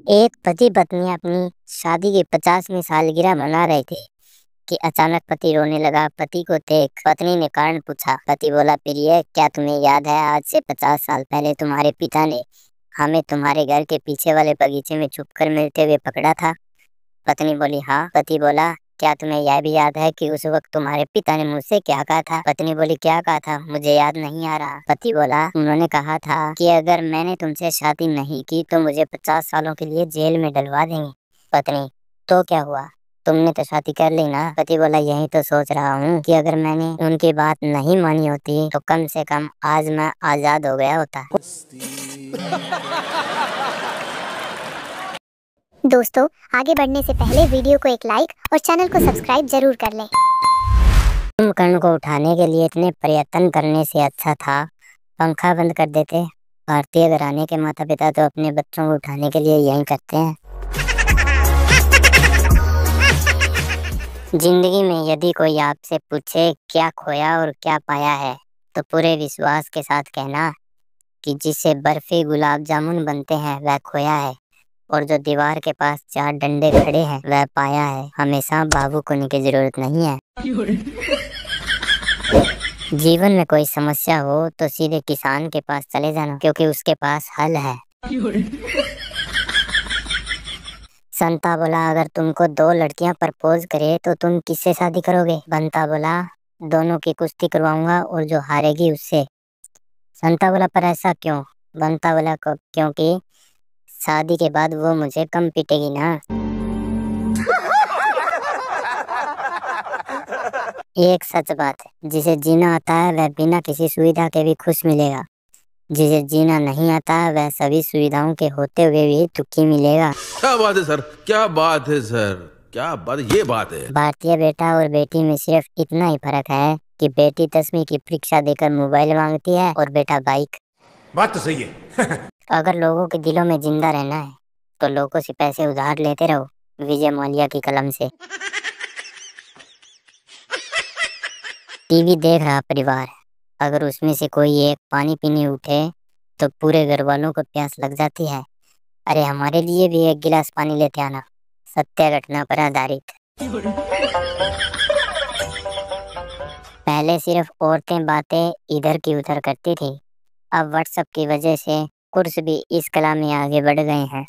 एक पति पत्नी अपनी शादी की 50वीं सालगिरह मना रहे थे कि अचानक पति रोने लगा। पति को देख पत्नी ने कारण पूछा। पति बोला, प्रिय, क्या तुम्हें याद है आज से 50 साल पहले तुम्हारे पिता ने हमें तुम्हारे घर के पीछे वाले बगीचे में छुपकर मिलते हुए पकड़ा था? पत्नी बोली, हाँ। पति बोला, क्या तुम्हें यह भी याद है कि उस वक्त तुम्हारे पिता ने मुझसे क्या कहा था? पत्नी बोली, क्या कहा था? मुझे याद नहीं आ रहा। पति बोला, उन्होंने कहा था कि अगर मैंने तुमसे शादी नहीं की तो मुझे 50 सालों के लिए जेल में डलवा देंगे। पत्नी, तो क्या हुआ? तुमने तो शादी कर ली ना? पति बोला, यही तो सोच रहा हूँ कि अगर मैंने उनकी बात नहीं मानी होती तो कम से कम आज मैं आजाद हो गया होता। दोस्तों, आगे बढ़ने से पहले वीडियो को एक लाइक और चैनल को सब्सक्राइब जरूर कर लें। कुंभकर्ण को उठाने के लिए इतने प्रयत्न करने से अच्छा था पंखा बंद कर देते। भारतीय घराने के माता पिता तो अपने बच्चों को उठाने के लिए यही करते हैं। जिंदगी में यदि कोई आपसे पूछे क्या खोया और क्या पाया है, तो पूरे विश्वास के साथ कहना कि जिससे बर्फी गुलाब जामुन बनते हैं वह खोया है, और जो दीवार के पास 4 डंडे खड़े हैं वह पाया है। हमेशा भावुक होने की जरूरत नहीं है। जीवन में कोई समस्या हो तो सीधे किसान के पास चले जाना, क्योंकि उसके पास हल है। संता बोला, अगर तुमको 2 लड़कियां प्रपोज करे तो तुम किससे शादी करोगे? बंता बोला, दोनों की कुश्ती करवाऊंगा और जो हारेगी उससे। संता बोला, पर ऐसा क्यों? बंता बोला, क्योंकि शादी के बाद वो मुझे कम पीटेगी ना। एक सच बात है, जिसे जीना आता है वह बिना किसी सुविधा के भी खुश मिलेगा। जिसे जीना नहीं आता वह सभी सुविधाओं के होते हुए भी दुखी मिलेगा। क्या बात है सर, क्या बात है सर, क्या बात, ये बात है। भारतीय बेटा और बेटी में सिर्फ इतना ही फर्क है कि बेटी 10वीं की परीक्षा देकर मोबाइल मांगती है और बेटा बाइक। बात तो सही है। अगर लोगों के दिलों में जिंदा रहना है तो लोगों से पैसे उधार लेते रहो, विजय माल्या की कलम से। टीवी देख रहा परिवार, अगर उसमें से कोई एक पानी पीने उठे तो पूरे घर वालों को प्यास लग जाती है। अरे हमारे लिए भी एक गिलास पानी लेते आना। सत्य घटना पर आधारित। पहले सिर्फ औरतें बातें इधर की उधर करती थी, अब व्हाट्सएप की वजह से पुरुष भी इस कला में आगे बढ़ गए हैं।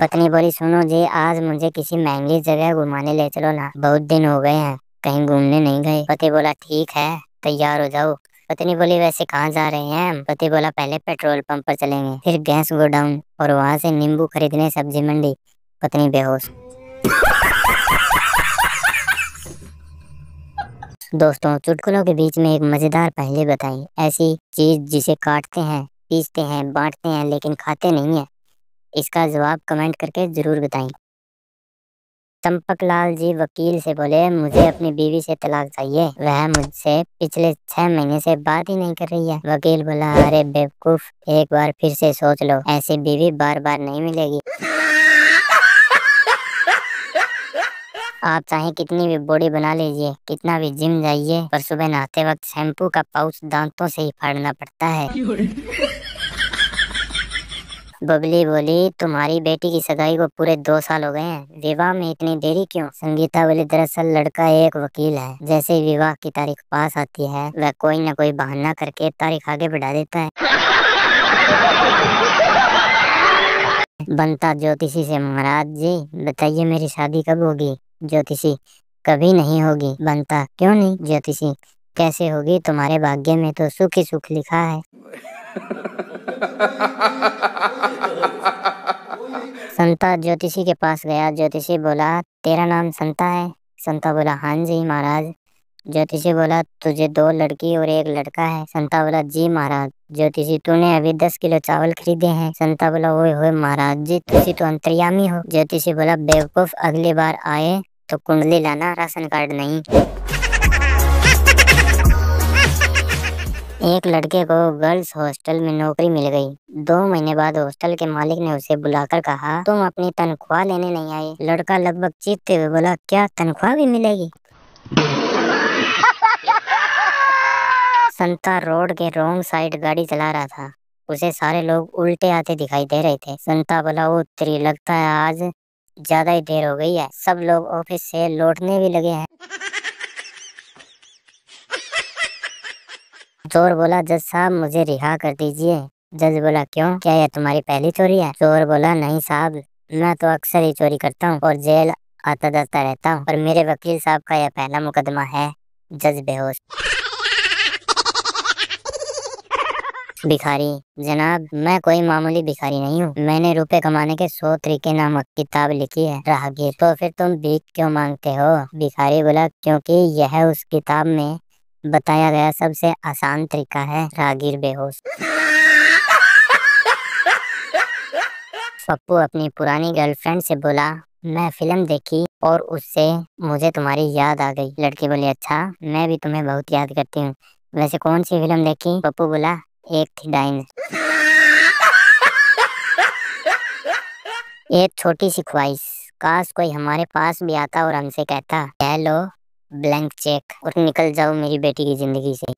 पत्नी बोली, सुनो जी, आज मुझे किसी महंगी जगह घुमाने ले चलो ना, बहुत दिन हो गए हैं कहीं घूमने नहीं गए। पति बोला, ठीक है, तैयार हो जाओ। पत्नी बोली, वैसे कहाँ जा रहे हैं हम? पति बोला, पहले पेट्रोल पंप पर चलेंगे, फिर गैस गोडाउन और वहाँ से नींबू खरीदने सब्जी मंडी। पत्नी बेहोश। दोस्तों, चुटकुलों के बीच में एक मजेदार पहेली बताई। ऐसी चीज जिसे काटते हैं, पीसते हैं, बांटते हैं लेकिन खाते नहीं है। इसका जवाब कमेंट करके जरूर बताएं। चंपक लाल जी वकील से बोले, मुझे अपनी बीवी से तलाक चाहिए, वह मुझसे पिछले 6 महीने से बात ही नहीं कर रही है। वकील बोला, अरे बेवकूफ, एक बार फिर से सोच लो, ऐसी बीवी बार बार नहीं मिलेगी। आप चाहे कितनी भी बॉडी बना लीजिए, कितना भी जिम जाइए, पर सुबह नहाते वक्त शैम्पू का पाउच दांतों से ही फाड़ना पड़ता है। बबली बोली, तुम्हारी बेटी की सगाई को पूरे 2 साल हो गए हैं, विवाह में इतनी देरी क्यों? संगीता बोली, दरअसल लड़का एक वकील है, जैसे ही विवाह की तारीख पास आती है वह कोई न कोई बहाना करके तारीख आगे बढ़ा देता है। बनता ज्योतिषी से, महाराज जी बताइए मेरी शादी कब होगी? ज्योतिषी, कभी नहीं होगी। बनता, क्यों नहीं? ज्योतिषी, कैसे होगी, तुम्हारे भाग्य में तो सुख ही सुख लिखा है। संता ज्योतिषी के पास गया। ज्योतिषी बोला, तेरा नाम संता है? संता बोला, हाँ जी महाराज। ज्योतिषी बोला, तुझे 2 लड़की और 1 लड़का है? संता बोला, जी महाराज। ज्योतिषी, तूने अभी 10 किलो चावल खरीदे हैं? संता बोला, ओए होए महाराज जी, तुझे तो अंतर्यामी हो। ज्योतिषी बोला, बेवकूफ, अगली बार आए तो कुंडली लाना, राशन कार्ड नहीं। एक लड़के को गर्ल्स हॉस्टल में नौकरी मिल गई। 2 महीने बाद हॉस्टल के मालिक ने उसे बुलाकर कहा, तुम अपनी तनख्वाह लेने नहीं आए? लड़का लगभग चीखते हुए बोला, क्या तनख्वाह भी मिलेगी? संता रोड के रोंग साइड गाड़ी चला रहा था। उसे सारे लोग उल्टे आते दिखाई दे रहे थे। सुनता बोला, ओ तेरी, लगता है आज ज्यादा ही देर हो गई है, सब लोग ऑफिस से लौटने भी लगे हैं। चोर बोला, जज साहब मुझे रिहा कर दीजिए। जज बोला, क्यों, क्या यह तुम्हारी पहली चोरी है? चोर बोला, नहीं साहब, मैं तो अक्सर ही चोरी करता हूँ और जेल आता जाता रहता हूँ, पर मेरे वकील साहब का यह पहला मुकदमा है। जज बेहोश। भिखारी, जनाब मैं कोई मामूली भिखारी नहीं हूँ, मैंने रुपए कमाने के 100 तरीके नामक किताब लिखी है। राहगीर, तो फिर तुम भीख क्यों मांगते हो? भिखारी बोला, क्योंकि यह उस किताब में बताया गया सबसे आसान तरीका है। राहगीर बेहोश। पप्पू अपनी पुरानी गर्लफ्रेंड से बोला, मैं फिल्म देखी और उससे मुझे तुम्हारी याद आ गई। लड़की बोली, अच्छा, मैं भी तुम्हें बहुत याद करती हूँ। वैसे कौन सी फिल्म देखी? पप्पू बोला, एक थी डाइन। एक छोटी सी ख्वाहिश, काश कोई हमारे पास भी आता और हमसे कहता, कह लो ब्लैंक चेक और निकल जाओ मेरी बेटी की जिंदगी से।